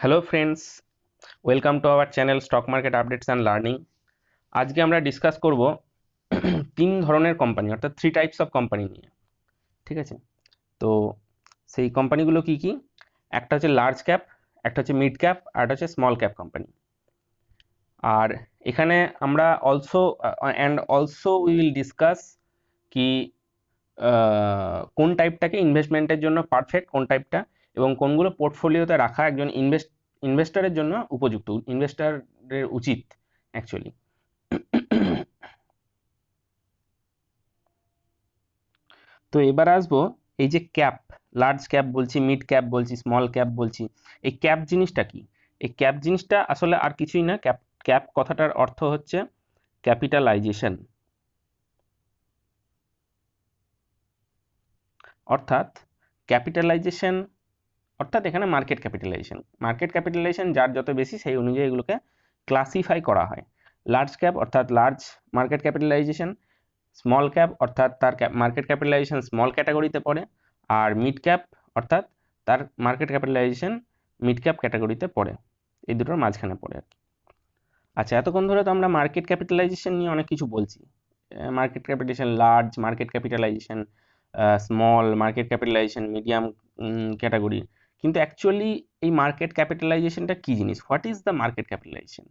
Hello friends, welcome to our channel stock market updates and learning. আজকে আমরা discuss করব তিন ধরনের কোম্পানি, অর্থাৎ থ্রি টাইপস অফ কোম্পানি নিয়ে। ঠিক আছে, তো সেই কোম্পানিগুলো কি কি? একটা হচ্ছে লার্জ ক্যাপ, একটা হচ্ছে মিড ক্যাপ, আর একটা হচ্ছে স্মল ক্যাপ কোম্পানি। আর এখানে আমরা অলসো উই উইল ডিসকাস কি কোন টাইপটাকে ইনভেস্টমেন্টের জন্য পারফেক্ট, কোন টাইপটা, এবং কোনগুলো পোর্টফোলিওতে রাখা একজন ইনভেস্টরের জন্য উপযুক্ত, ইনভেস্টরের উচিত অ্যাকচুয়ালি। তো এবার আসবো এই যে ক্যাপ, লার্জ ক্যাপ বলছি, মিড ক্যাপ বলছি, স্মল ক্যাপ বলছি, এই ক্যাপ জিনিসটা কি? এই ক্যাপ জিনিসটা আসলে আর কিছুই না। ক্যাপ ক্যাপ কথাটার অর্থ হচ্ছে ক্যাপিটালাইজেশন, অর্থাৎ ক্যাপিটালাইজেশন অর্থাৎ এখানে মার্কেট ক্যাপিটালাইজেশন যার যত বেশি সেই অনুযায়ী এগুলোকে ক্লাসিফাই করা হয়। লার্জ ক্যাপ অর্থাৎ large market capitalization, small cap অর্থাৎ তার মার্কেট ক্যাপিটালাইজেশন স্মল ক্যাটাগরিতে পড়ে, আর মিড ক্যাপ অর্থাৎ তার মার্কেট ক্যাপিটালাইজেশন মিড ক্যাপ ক্যাটাগরিতে পড়ে, এই দুটোর মাঝখানে পড়ে আর কি। আচ্ছা, এতক্ষণ ধরে তো আমরা মার্কেট ক্যাপিটালাইজেশন নিয়ে অনেক কিছু বলছি। Market capitalization large, market capitalization small, market capitalization medium category. কিন্তু অ্যাকচুয়ালি এই মার্কেট ক্যাপিটালাইজেশনটা কি জিনিস? What is the market capitalization?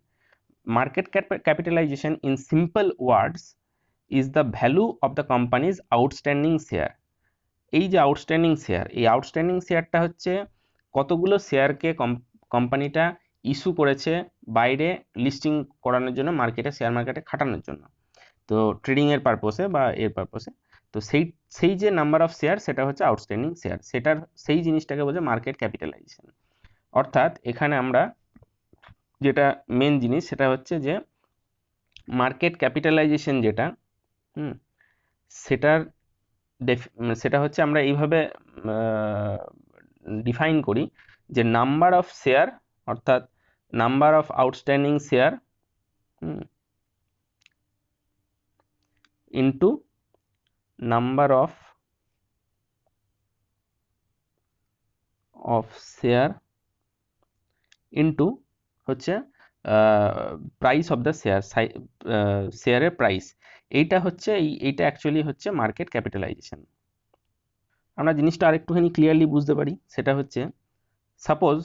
Market capitalization in simple words is the value of the company's outstanding share. এই যে আউটস্ট্যান্ডিং শেয়ার, এই outstanding শেয়ারটা হচ্ছে কতগুলো শেয়ারকে কোম্পানিটা ইস্যু করেছে বাইরে লিস্টিং করানোর জন্য, মার্কেটে, শেয়ার মার্কেটে খাটানোর জন্য, তো ট্রেডিংয়ের পারপোসে বা এর পারপোসে। তো সেই যে নাম্বার অফ শেয়ার, সেটা হচ্ছে আউটস্ট্যান্ডিং শেয়ার, সেটার সেই জিনিসটাকে বলছে মার্কেট ক্যাপিটালাইজেশন। অর্থাৎ এখানে আমরা যেটা মেন জিনিস সেটা হচ্ছে যে মার্কেট ক্যাপিটালাইজেশন যেটা, সেটার সেটা হচ্ছে আমরা এইভাবে ডিফাইন করি যে নাম্বার অফ শেয়ার, অর্থাৎ number of outstanding share into number of share into হচ্ছে প্রাইস অফ দ্য শেয়ার, শেয়ারের প্রাইস। এইটা হচ্ছে এইটা অ্যাকচুয়ালি হচ্ছে মার্কেট ক্যাপিটালাইজেশন। আমরা জিনিসটা আরেকটুখানি ক্লিয়ারলি বুঝতে পারি, সেটা হচ্ছে সাপোজ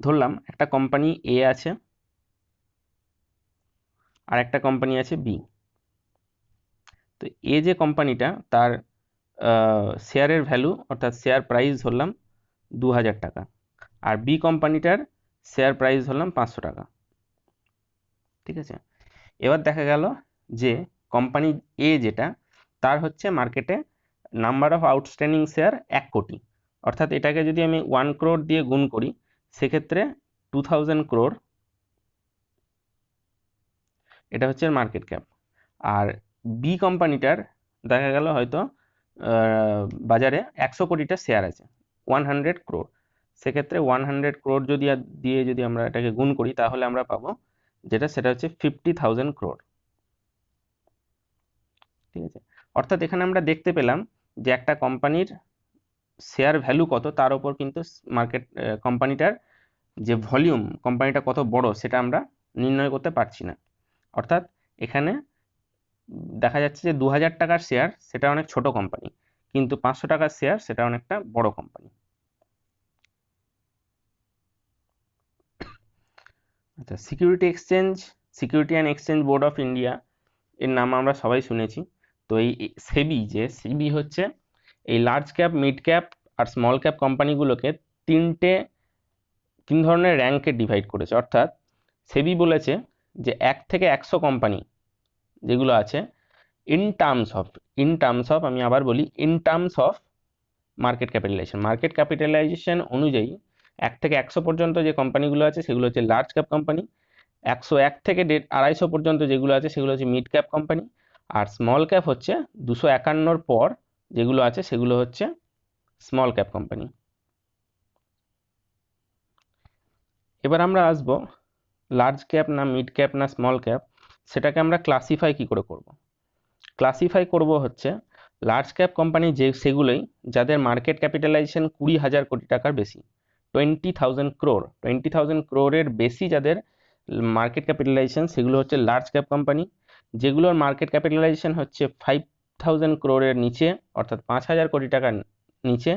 ধরলাম একটা কোম্পানি এ আছে আর একটা কোম্পানি আছে বি। তো এ যে কোম্পানিটা, তার শেয়ারের ভ্যালু অর্থাৎ শেয়ার প্রাইস ধরলাম 2000 টাকা, আর বি কোম্পানিটার শেয়ার প্রাইস ধরলাম 500 টাকা। ঠিক আছে, এবার দেখা গেল যে কোম্পানি এ যেটা, তার হচ্ছে মার্কেটে নাম্বার অফ আউটস্ট্যান্ডিং শেয়ার 1 কোটি, অর্থাৎ এটাকে যদি আমি 1 crore দিয়ে গুণ করি সেক্ষেত্রে 2000 crore, এটা হচ্ছে মার্কেট ক্যাপ। আর বি কোম্পানিটার দেখা গেল হয়তো বাজারে 100 কোটিটা শেয়ার আছে, 100 crore, সেক্ষেত্রে 100 crore দিয়ে যদি আমরা এটাকে গুণ করি তাহলে আমরা পাবো সেটা হচ্ছে 50,000 crore। ঠিক আছে, অর্থাৎ এখানে আমরা দেখতে পেলাম যে একটা কোম্পানির শেয়ার ভ্যালু কত তার উপর কিন্তু কোম্পানিটার যে ভলিউম, কোম্পানিটা কত বড় সেটা আমরা নির্ণয় করতে পারছি না। অর্থাৎ এখানে দেখা যাচ্ছে যে 2000 টাকার শেয়ার সেটা অনেক ছোট কোম্পানি, কিন্তু 500 টাকার শেয়ার সেটা অনেকটা বড় কোম্পানি। আচ্ছা, security and exchange board of India, এর নাম আমরা সবাই শুনেছি। তো এই সেবি হচ্ছে এই লার্জ ক্যাপ, মিড ক্যাপ আর স্মল ক্যাপ কোম্পানিগুলোকে তিন ধরনের র্যাঙ্কে ডিভাইড করেছে। অর্থাৎ সেবি বলেছে যে 1 থেকে 100 কোম্পানি যেগুলো আছে, ইন টার্মস অফ আমি আবার বলি, in terms of market capitalization অনুযায়ী 1 থেকে 100 পর্যন্ত যে কোম্পানিগুলো আছে সেগুলো হচ্ছে লার্জ ক্যাপ কোম্পানি, 101 থেকে 250 পর্যন্ত যেগুলো আছে সেগুলো হচ্ছে মিড ক্যাপ কোম্পানি, আর স্মল ক্যাপ হচ্ছে 251 পর যেগুলো আছে সেগুলো হচ্ছে স্মল ক্যাপ কোম্পানি। এবার আমরা আসব লার্জ ক্যাপ না মিড ক্যাপ না স্মল ক্যাপ, সেটাকে আমরা ক্লাসিফাই কি করে করব? ক্লাসিফাই করব হচ্ছে লার্জ ক্যাপ কোম্পানি সেগুলোই যাদের মার্কেট ক্যাপিটালাইজেশন 20,000 কোটি টাকার বেশি, 20,000 ক্রোরের বেশি যাদের মার্কেট ক্যাপিটালাইজেশন, সেগুলো হচ্ছে লার্জ ক্যাপ কোম্পানি। যেগুলোর মার্কেট ক্যাপিটালাইজেশন হচ্ছে 5,000 ক্রোরের নিচে, অর্থাৎ 5,000 কোটি টাকার নিচে,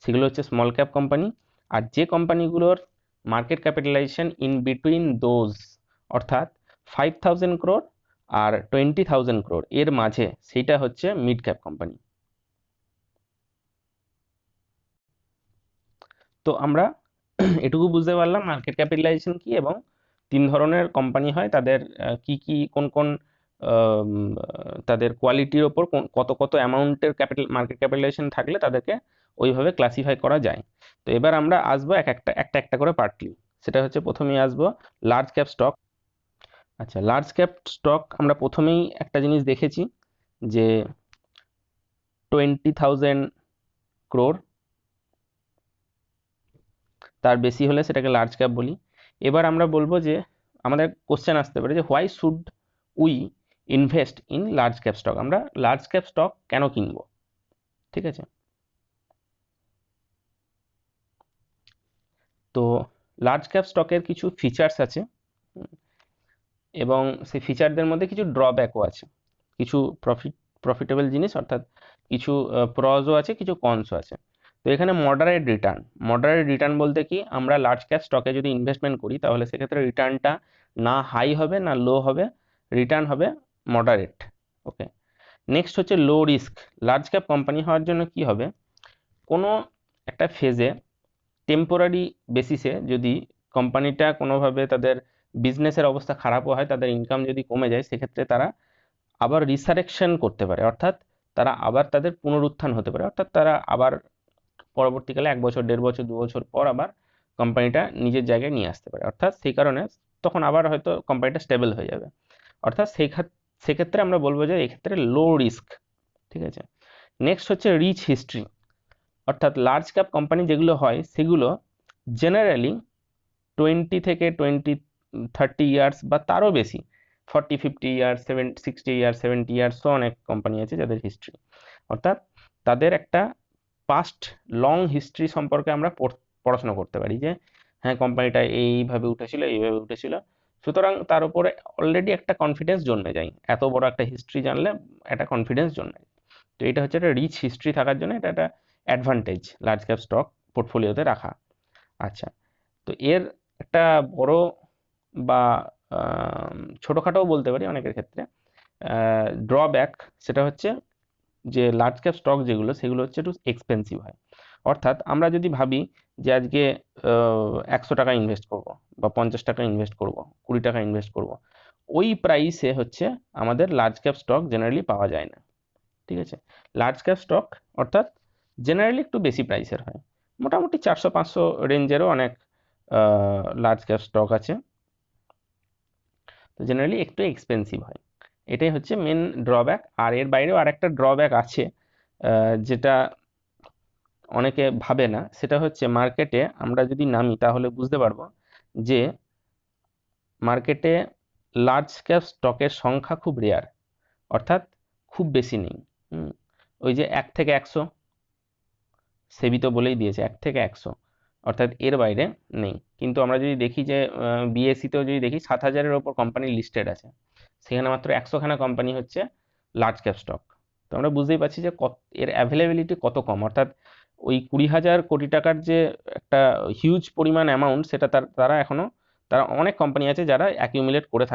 সেগুলো হচ্ছে স্মল ক্যাপ কোম্পানি। আর যে কোম্পানিগুলোর market capitalization in between those, অর্থাৎ 5,000 ক্রোর আর 20,000 ক্রোর এর মাঝে, সেইটা হচ্ছে মিড ক্যাপ কোম্পানি। তো আমরা এটুকু বুঝতে পারলাম মার্কেট ক্যাপিটালাইজেশন কি এবং 3 ধরনের কোম্পানি হয়, তাদের কি কি কোন কোন তাদের কোয়ালিটির ওপর কত কত অ্যামাউন্টের মার্কেট ক্যাপিটালাইজেশন থাকলে তাদেরকে ওইভাবে ক্লাসিফাই করা যায়। তো এবার আমরা আসবো একটা করে পার্টলি। সেটা হচ্ছে প্রথমেই আসবো লার্জ ক্যাপ স্টক। আচ্ছা, লার্জ ক্যাপ স্টক আমরা প্রথমেই একটা জিনিস দেখেছি যে 20,000 ক্রোর, তার বেশি হলে সেটাকে লার্জ ক্যাপ বলি। এবার আমরা বলবো যে আমাদের কোশ্চেন আসতে পারে যে why should we invest in large cap stock, আমরা লার্জ ক্যাপ স্টক কেন কিনবো, ঠিক আছে। তো লার্জ ক্যাপ স্টকের কিছু ফিচার্স আছে এবং সেই ফিচারদের মধ্যে কিছু ড্রব্যাকও আছে, কিছু প্রফিটেবল জিনিস, অর্থাৎ কিছু প্রজও আছে, কিছু কনসও আছে। তো এখানে মডারেট রিটার্ন বলতে কি, আমরা লার্জ ক্যাপ স্টকে যদি ইনভেস্টমেন্ট করি তাহলে সেক্ষেত্রে রিটার্নটা না হাই হবে না লো হবে, রিটার্ন হবে মডারেট। ওকে, নেক্সট হচ্ছে low risk. Large cap company হওয়ার জন্য কি হবে, কোনো একটা ফেজে টেম্পোরারি বেসিসে যদি কোম্পানিটা কোনোভাবে তাদের বিজনেসের অবস্থা খারাপও হয়, তাদের ইনকাম যদি কমে যায়, সেক্ষেত্রে তারা আবার রিসারেকশন করতে পারে, অর্থাৎ তারা আবার তাদের পুনরুত্থান হতে পারে, অর্থাৎ তারা আবার পরবর্তীকালে 1 বছর 1.5 বছর 2 বছর পর আবার কোম্পানিটা নিজের জায়গায় নিয়ে আসতে পারে, অর্থাৎ সেই কারণে তখন আবার হয়তো কোম্পানিটা স্টেবল হয়ে যাবে, অর্থাৎ সেক্ষেত্রে আমরা বলবো যে এক্ষেত্রে লো রিস্ক, ঠিক আছে। নেক্সট হচ্ছে রিচ হিস্ট্রি, অর্থাৎ লার্জ ক্যাপ কোম্পানি যেগুলো হয় সেগুলো জেনারেলি 20 থেকে 30 ইয়ার্স বা তারও বেশি, 40-50 ইয়ার্স, 60 ইয়ার্স, 70 ইয়ার্স, অনেক কোম্পানি আছে যাদের হিস্ট্রি, অর্থাৎ তাদের একটা পাস্ট লং হিস্ট্রি সম্পর্কে আমরা পড়াশোনা করতে পারি যে হ্যাঁ কোম্পানিটা এইভাবে উঠেছিল, সুতরাং তার উপরে অলরেডি একটা কনফিডেন্স জন্মে যায়, এত বড় একটা হিস্ট্রি জানলে একটা কনফিডেন্স জন্মে যায়। তো এটা হচ্ছে একটা রিচ হিস্ট্রি থাকার জন্য এটা একটা অ্যাডভান্টেজ লার্জ ক্যাপ স্টক পোর্টফোলিওতে রাখা। আচ্ছা, তো এর একটা বড় বা ছোটোখাটোও বলতে পারি অনেকের ক্ষেত্রে ড্রব্যাক, সেটা হচ্ছে যে লার্জ ক্যাপ স্টক যেগুলো সেগুলো হচ্ছে একটু এক্সপেন্সিভ হয়, অর্থাৎ আমরা যদি ভাবি যে আজকে 100 টাকা ইনভেস্ট করব বা 50 টাকা ইনভেস্ট করব, 20 টাকা ইনভেস্ট করব, ওই প্রাইসে হচ্ছে আমাদের লার্জ ক্যাপ স্টক জেনারেলি পাওয়া যায় না, ঠিক আছে। লার্জ ক্যাপ স্টক অর্থাৎ জেনারেলি একটু বেশি প্রাইসের হয়, মোটামুটি 400-500 রেঞ্জেরও অনেক লার্জ ক্যাপ স্টক আছে, তো জেনারেলি একটু এক্সপেন্সিভ হয়, এটাই হচ্ছে মেন ড্রব্যাক। আর এর বাইরেও আরেকটা ড্রব্যাক আছে যেটা অনেকে ভাবে না, সেটা হচ্ছে মার্কেটে আমরা যদি নামি তাহলে বুঝতে পারবো যে মার্কেটে লার্জ ক্যাপ স্টকের সংখ্যা খুব রেয়ার, অর্থাৎ খুব বেশি নেই। ওই যে 1 থেকে 100, সেবি তো বলেই দিয়েছে 1 থেকে 100, অর্থাৎ এর বাইরে নেই। কিন্তু আমরা যদি দেখি যে বিএসসিতেও যদি দেখি 7,000-এর ওপর কোম্পানি লিস্টেড আছে, সেখানে মাত্র 100খানা কোম্পানি হচ্ছে লার্জ ক্যাপ স্টক। তো আমরা বুঝতেই পারছি যে এর অ্যাভেলেবিলিটি কত কম, অর্থাৎ ওই 20,000 কোটি টাকার যে একটা হিউজ পরিমাণ অ্যামাউন্ট, সেটা তারা অনেক কোম্পানি আছে যারা অ্যাকিউমুলেট করে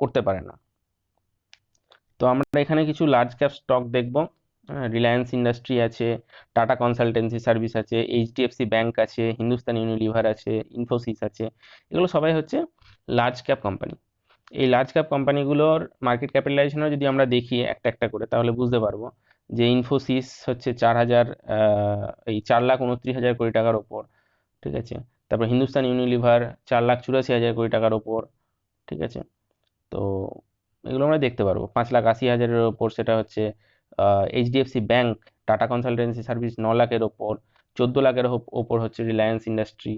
করতে পারে না। তো আমরা এখানে কিছু লার্জ ক্যাপ স্টক দেখব, রিলায়েন্স ইন্ডাস্ট্রি আছে, টাটা কনসালটেন্সি সার্ভিস আছে, এইচডিএফসি ব্যাংক আছে, হিন্দুস্তান ইউনিলিভার আছে, ইনফোসিস আছে, এগুলো সবাই হচ্ছে লার্জ ক্যাপ কোম্পানি। এই লার্জ ক্যাপ কোম্পানিগুলোর মার্কেট ক্যাপিটালাইজেশনও যদি আমরা দেখি একটা একটা করে, তাহলে বুঝতে পারবো যে ইনফোসিস হচ্ছে 4,29,000 কোটি টাকার ওপর, ঠিক আছে। তারপর হিন্দুস্তান ইউনিলিভার 4,84,000 কোটি টাকার ওপর, ঠিক আছে। তো এগুলো আমরা দেখতে পারবো 5,80,000-এর ওপর, সেটা হচ্ছে HDFC bank, tata consultancy service 9 লাখের ওপর, 14 লাখের ওপর হচ্ছে রিলায়েন্স ইন্ডাস্ট্রি।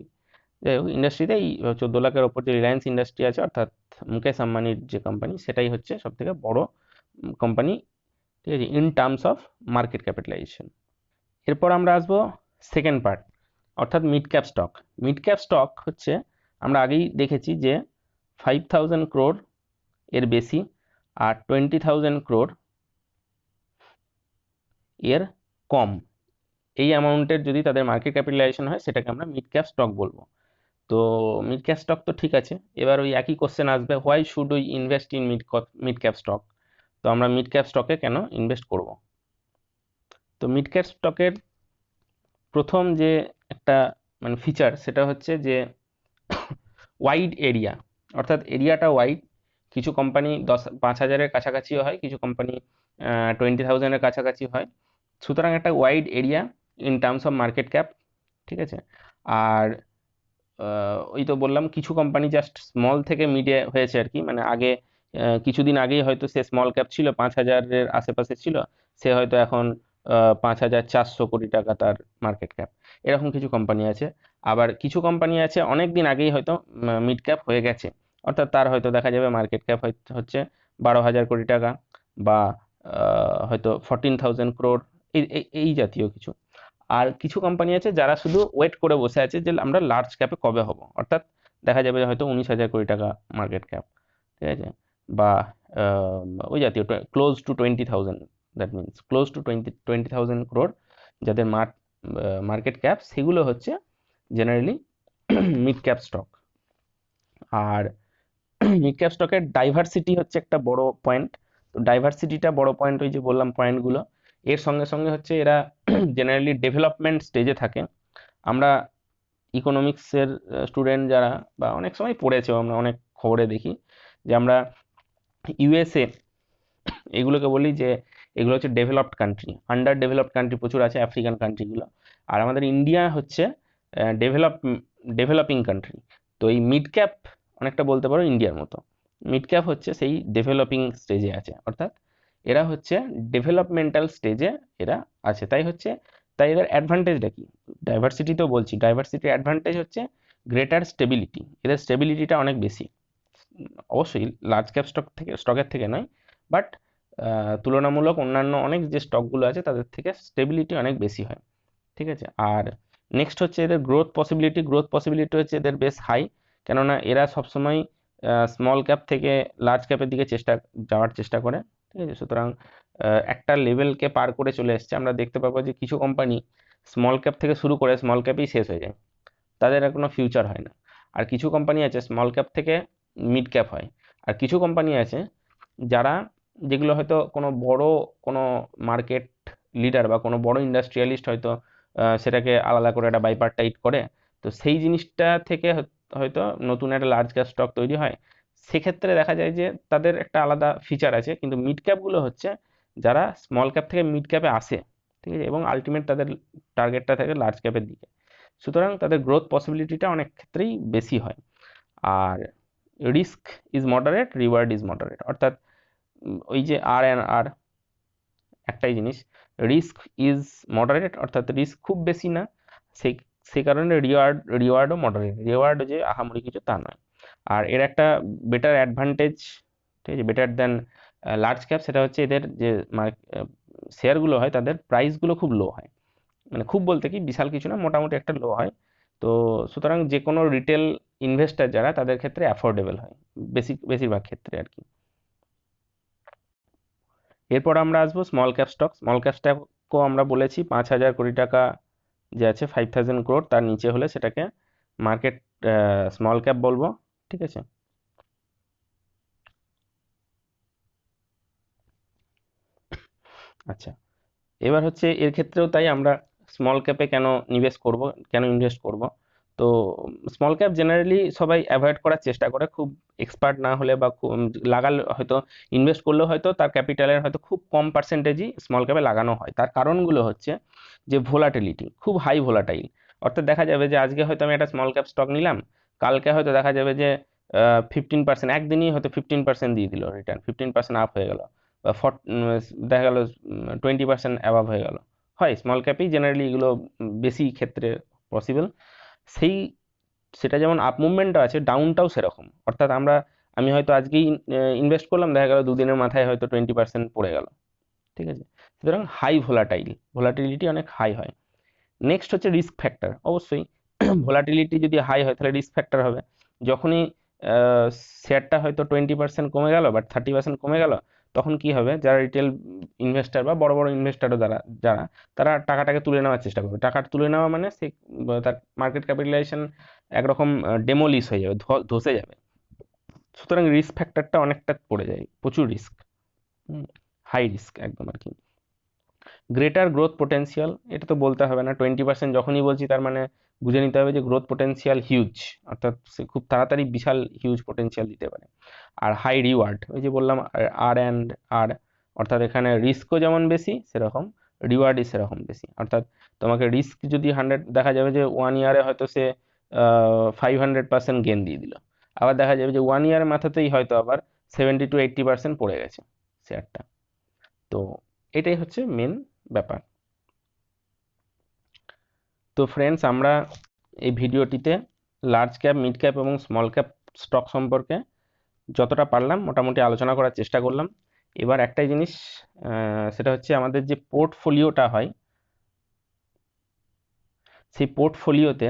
যাই হোক, ইন্ডাস্ট্রিতে এই 14 লাখের ওপর যে রিলায়েন্স ইন্ডাস্ট্রি আছে, অর্থাৎ মুকেশ আম্বানির যে কোম্পানি, সেটাই হচ্ছে সব থেকে বড় কোম্পানি ঠিক আছে, in terms of market capitalization. এরপর আমরা আসবো সেকেন্ড পার্ট, অর্থাৎ mid cap stock. Mid cap stock হচ্ছে, আমরা আগেই দেখেছি যে 5,000 crore এর বেশি আর 20,000 crore এর কম, এই অ্যামাউন্টের যদি তাদের মার্কেট ক্যাপিটালাইজেশন হয় সেটাকে আমরা মিড ক্যাপ স্টক বলবো। তো মিড ক্যাপ স্টক তো ঠিক আছে, এবার ওই একই কোশ্চেন আসবে, why should we invest in mid cap stock. তো আমরা মিড ক্যাপ স্টকে কেন ইনভেস্ট করব? তো মিড ক্যাপ স্টকের প্রথম যে একটা মানে ফিচার, সেটা হচ্ছে যে ওয়াইড এরিয়া, অর্থাৎ এরিয়াটা ওয়াইড। কিছু কোম্পানি 5,000-এর কাছাকাছিও হয়, কিছু কোম্পানি 20,000-এর কাছাকাছি হয়। সুতরাং একটা wide area in terms of market cap, ঠিক আছে। আর ওই তো বললাম কিছু কোম্পানি জাস্ট স্মল থেকে মিডে হয়েছে আর কি, মানে আগে কিছুদিন আগেই হয়তো সে স্মল ক্যাপ ছিল, 5,000-এর আশেপাশে ছিল, সে হয়তো এখন 5,400 কোটি টাকা তার মার্কেট ক্যাপ, এরকম কিছু কোম্পানি আছে। আবার কিছু কোম্পানি আছে অনেক দিন আগেই হয়তো মিড ক্যাপ হয়ে গেছে, অর্থাৎ তার হয়তো দেখা যাবে মার্কেট ক্যাপ হচ্ছে 12,000 কোটি টাকা, বা হয়তো 14,000 crore, এই জাতীয় কিছু। আর কিছু কোম্পানি আছে যারা শুধু ওয়েট করে বসে আছে যে আমরা লার্জ ক্যাপে কবে হব, অর্থাৎ দেখা যাবে হয়তো 19,000 কোটি টাকা মার্কেট ক্যাপ, ঠিক আছে, বা ওই জাতীয় close two 20,000, that means close two 20,000 crore যাদের মার্কেট ক্যাপ, সেগুলো হচ্ছে জেনারেলি মিড ক্যাপ স্টক। আর মিড ক্যাপ স্টকের ডাইভার্সিটি হচ্ছে একটা বড় পয়েন্ট। তো ডাইভার্সিটিটা বড় পয়েন্ট, ওই যে বললাম পয়েন্টগুলো, এর সঙ্গে সঙ্গে হচ্ছে এরা জেনারেলি ডেভেলপমেন্ট স্টেজে থাকে। আমরা ইকোনমিক্সের স্টুডেন্ট যারা, বা অনেক সময় পড়েছেও, আমরা অনেক খবরে দেখি যে আমরা ইউএসএ এগুলোকে বলি যে এগুলো হচ্ছে developed country, under developed country প্রচুর আছে আফ্রিকান কান্ট্রিগুলো। আর আমাদের ইন্ডিয়া হচ্ছে ডেভেলপিং কান্ট্রি। তো এই মিড ক্যাপ অনেকটা বলতে পারো ইন্ডিয়ার মতো, মিড ক্যাপ হচ্ছে সেই ডেভেলপিং স্টেজে আছে, অর্থাৎ এরা হচ্ছে ডেভেলপমেন্টাল স্টেজে এরা আছে। তাই এদের অ্যাডভান্টেজটা কি? ডাইভার্সিটি তো বলছি, ডাইভার্সিটির অ্যাডভান্টেজ হচ্ছে গ্রেটার স্টেবিলিটি, এদের স্টেবিলিটিটা অনেক বেশি। অবশ্যই লার্জ ক্যাপ স্টকের থেকে নয়, বাট তুলনামূলক অন্যান্য অনেক যে স্টকগুলো আছে তাদের থেকে স্টেবিলিটি অনেক বেশি হয়, ঠিক আছে। আর নেক্সট হচ্ছে এদের গ্রোথ পসিবিলিটি হচ্ছে এদের বেশ হাই, কেননা এরা সবসময় স্মল ক্যাপ থেকে লার্জ ক্যাপের দিকে যাওয়ার চেষ্টা করে, ঠিক আছে। সুতরাং একটা লেভেলকে পার করে চলে এসছে, আমরা দেখতে পাবো যে কিছু কোম্পানি স্মল ক্যাপ থেকে শুরু করে স্মল ক্যাপেই শেষ হয়ে যায়, তাদের আর কোনো ফিউচার হয় না। আর কিছু কোম্পানি আছে স্মল ক্যাপ থেকে মিড ক্যাপ হয়। আর কিছু কোম্পানি আছে যেগুলো হয়তো কোনো মার্কেট লিডার বা কোনো বড় ইন্ডাস্ট্রিয়ালিস্ট হয়তো সেটাকে আলাদা করে একটা বাইপার্টাইট করে, তো সেই জিনিসটা থেকে হয়তো নতুন একটা লার্জ ক্যাপ স্টক তৈরি হয়। সেক্ষেত্রে দেখা যায় যে তাদের একটা আলাদা ফিচার আছে, কিন্তু মিড ক্যাপগুলো হচ্ছে যারা স্মল ক্যাপ থেকে মিড ক্যাপে আসে, ঠিক আছে, এবং আলটিমেট তাদের টার্গেটটা থাকে লার্জ ক্যাপের দিকে। সুতরাং তাদের গ্রোথ পসিবিলিটিটা অনেক ক্ষেত্রেই বেশি হয়। আর risk is moderate, reward is moderate, অর্থাৎ ওই যে আর একটাই জিনিস, রিস্ক ইজ মডারেট, অর্থাৎ রিস্ক খুব বেশি না, সেই সেই কারণে রিওয়ার্ডও মডারেট, রিওয়ার্ড যে আহামরি কিছু তা নয়। আর এর একটা বেটার অ্যাডভান্টেজ, ঠিক আছে, বেটার দেন লার্জ ক্যাপ, সেটা হচ্ছে এদের যে শেয়ারগুলো হয় তাদের প্রাইসগুলো খুব লো হয়, মানে খুব বলতে কি বিশাল কিছু না, মোটামুটি একটা লো হয়। তো সুতরাং যে কোনো রিটেল ইনভেস্টার যারা, তাদের ক্ষেত্রে অ্যাফোর্ডেবল হয় বেশিরভাগ ক্ষেত্রে আর কি। এরপর আমরা আসবো small cap stock. Small cap স্টকও আমরা বলেছি 5,000 কোটি টাকা যে আছে, 5,000 crore, তার নিচে হলে সেটাকে মার্কেট স্মল ক্যাপ বলবো, ঠিক আছে। আচ্ছা, এবার হচ্ছে এর ক্ষেত্রেও তাই আমরা স্মল ক্যাপে কেন ইনভেস্ট করব। তো স্মল ক্যাপ জেনারেলি সবাই অ্যাভয়েড করার চেষ্টা করে, খুব এক্সপার্ট না হলে বা লাগালে হয়তো, ইনভেস্ট করলেও হয়তো তার ক্যাপিটালের হয়তো খুব কম পার্সেন্টেজই স্মল ক্যাপে লাগানো হয়। তার কারণগুলো হচ্ছে যে ভোলাটিলিটি খুব হাই ভোলাটাইল, অর্থাৎ দেখা যাবে যে আজকে হয়তো আমি একটা স্মল ক্যাপ স্টক নিলাম, কালকে হয়তো দেখা যাবে যে 15%, একদিনই হয়তো 15% দিয়ে দিল রিটার্ন, 15% আপ হয়ে গেল, বা দেখা গেল 20% অ্যাভাব হয়ে গেল। হয় স্মল ক্যাপেই জেনারেলি এগুলো বেশি ক্ষেত্রে পসিবল। সেই সেটা যেমন আপ মুভমেন্টও আছে, ডাউনটাও সেরকম, অর্থাৎ আমি হয়তো আজকেই ইনভেস্ট করলাম, দেখা গেল দুদিনের মাথায় হয়তো 20% পড়ে গেল, ঠিক আছে, সুতরাং হাই ভোলাটিলিটি অনেক হাই হয়। নেক্সট হচ্ছে রিস্ক ফ্যাক্টর, অবশ্যই ভোলাটিলিটি যদি হাই হয় তাহলে রিস্ক ফ্যাক্টর হবে। যখনই শেয়ারটা হয়তো 20% কমে গেল বা 30% কমে গেল, তখন কি হবে, যারা রিটেল ইনভেস্টার বা বড় বড় ইনভেস্টারও যারা তারা টাকাটাকে তুলে নেওয়ার চেষ্টা করবে। টাকা তুলে নেওয়া মানে সে তার মার্কেট ক্যাপিটালাইজেশন একরকম ডেমোলিশ হয়ে যাবে, ধসে যাবে। সুতরাং রিস্ক ফ্যাক্টরটা অনেকটা পড়ে যায়, প্রচুর রিস্ক, হাই রিস্ক একদম আর কি। গ্রেটার গ্রোথ পোটেন্সিয়াল, এটা তো বলতে হবে না, 20% যখনই বলছি তার মানে বুঝে নিতে হবে যে গ্রোথ পোটেন্সিয়াল হিউজ, অর্থাৎ সে খুব তাড়াতাড়ি বিশাল হিউজ পোটেন্সিয়াল দিতে পারে। আর হাই রিওয়ার্ড, ওই যে বললাম আর, অর্থাৎ এখানে রিস্কও যেমন বেশি সেরকম রিওয়ার্ডই সেরকম বেশি। অর্থাৎ তোমাকে রিস্ক যদি 100 দেখা যাবে যে 1 ইয়ারে হয়তো সে 500% গেন দিয়ে দিল, আবার দেখা যাবে যে 1 ইয়ারের মাথাতেই হয়তো আবার 70 to 80% পড়ে গেছে শেয়ারটা। তো এটাই হচ্ছে মেন ব্যাপার। তো ফ্রেন্ডস, আমরা এই ভিডিওটিতে লার্জ ক্যাপ, মিড ক্যাপ এবং স্মল ক্যাপ স্টক সম্পর্কে যতটা পারলাম মোটামুটি আলোচনা করার চেষ্টা করলাম। এবার একটাই জিনিস, সেটা হচ্ছে আমাদের যে পোর্টফোলিওটা হয়, সেই পোর্টফোলিওতে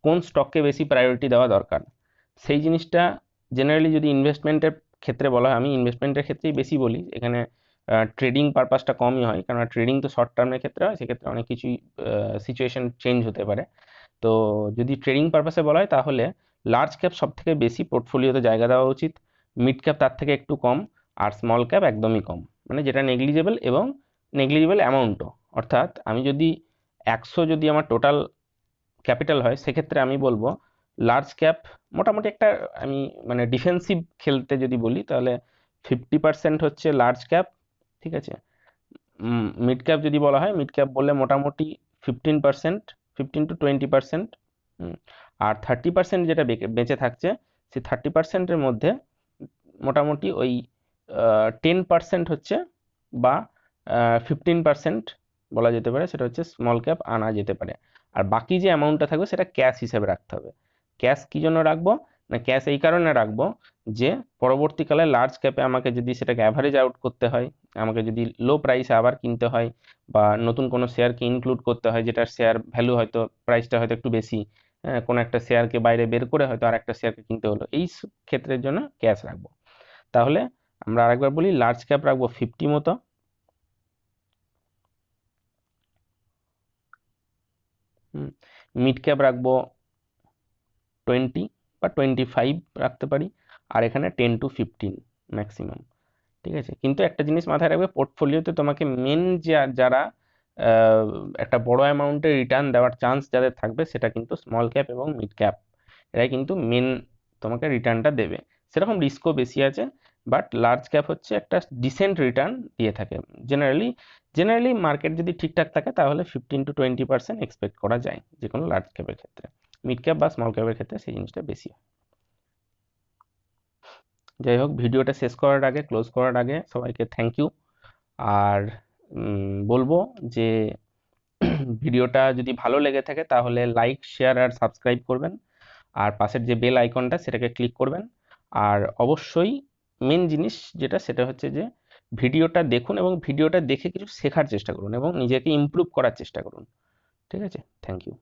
কোন স্টককে বেশি প্রায়োরিটি দেওয়া দরকার, সেই জিনিসটা জেনারেলি যদি ইনভেস্টমেন্টের ক্ষেত্রে বলা হয়, আমি ইনভেস্টমেন্টের ক্ষেত্রেই বেশি বলি, এখানে ট্রেডিং পারপাসটা কমই হয়, কারণ ট্রেডিং তো শর্ট টার্মের ক্ষেত্রে হয়, সেক্ষেত্রে অনেক কিছুই সিচুয়েশন চেঞ্জ হতে পারে। তো যদি ট্রেডিং পারপাসে বলা হয় তাহলে লার্জ ক্যাপ সব থেকে বেশি পোর্টফোলিওতে জায়গা দেওয়া উচিত, মিড ক্যাপ তার থেকে একটু কম, আর স্মল ক্যাপ একদমই কম, মানে যেটা নেগলিজেবল এবং নেগলিজেবল অ্যামাউন্টও। অর্থাৎ আমি যদি 100 যদি আমার টোটাল ক্যাপিটাল হয়, সেক্ষেত্রে আমি বলবো লার্জ ক্যাপ মোটামুটি একটা, আমি মানে ডিফেন্সিভ খেলতে যদি বলি তাহলে 50% হচ্ছে লার্জ ক্যাপ, ঠিক আছে। মিড ক্যাপ যদি বলা হয়, মিড ক্যাপ বললে মোটামুটি 15%, 15 to 20%, আর 30% যেটা বেঁচে থাকছে, সেই 30%-এর মধ্যে মোটামুটি ওই 10% হচ্ছে বা 15% বলা যেতে পারে, সেটা হচ্ছে স্মল ক্যাপ আনা যেতে পারে। আর বাকি যে অ্যামাউন্টটা থাকবে সেটা ক্যাশ হিসেবে রাখতে হবে। ক্যাশ কি জন্য রাখবো না, ক্যাশ এই কারণে রাখবো যে পরবর্তীকালে লার্জ ক্যাপে আমাকে যদি সেটাকে অ্যাভারেজ আউট করতে হয়, আমাকে যদি লো প্রাইসে আবার কিনতে হয়, বা নতুন কোনো শেয়ারকে ইনক্লুড করতে হয় যেটার শেয়ার ভ্যালু হয়তো প্রাইসটা হয়তো একটু বেশি, কোনো একটা শেয়ারকে বাইরে বের করে হয়তো আর একটা শেয়ারকে কিনতে হলো, এই ক্ষেত্রের জন্য ক্যাশ রাখবো। তাহলে আমরা আরেকবার বলি, লার্জ ক্যাপ রাখবো 50 মতো, মিড ক্যাপ রাখবো 20 বা 25 রাখতে পারি, আর এখানে 10 to 15 ম্যাক্সিমাম, ঠিক আছে। কিন্তু একটা জিনিস মাথায় রাখবে, পোর্টফোলিওতে তোমাকে মেন যে যারা একটা বড় অ্যামাউন্টের রিটার্ন দেওয়ার চান্স যাদের থাকবে, সেটা কিন্তু স্মল ক্যাপ এবং মিড ক্যাপ, এরাই কিন্তু মেন তোমাকে রিটার্নটা দেবে। সেরকম রিস্কও বেশি আছে, বাট লার্জ ক্যাপ হচ্ছে একটা ডিসেন্ট রিটার্ন দিয়ে থাকে জেনারেলি মার্কেট যদি ঠিকঠাক থাকে তাহলে 15 to 20% এক্সপেক্ট করা যায় যে কোনো লার্জ ক্যাপের ক্ষেত্রে। মিড ক্যাপ বা স্মল ক্যাপের ক্ষেত্রে সেই জিনিসটা বেশি হয়। যাই হোক, ভিডিওটা শেষ করার আগে, ক্লোজ করার আগে সবাইকে থ্যাংক ইউ। আর বলবো যে ভিডিওটা যদি ভালো লেগে থাকে তাহলে লাইক, শেয়ার আর সাবস্ক্রাইব করবেন, আর পাশের যে বেল আইকনটা সেটাকে ক্লিক করবেন। আর অবশ্যই মেন জিনিস যেটা, সেটা হচ্ছে যে ভিডিওটা দেখুন এবং ভিডিওটা দেখে কিছু শেখার চেষ্টা করুন এবং নিজেকে ইমপ্রুভ করার চেষ্টা করুন, ঠিক আছে। Thank you.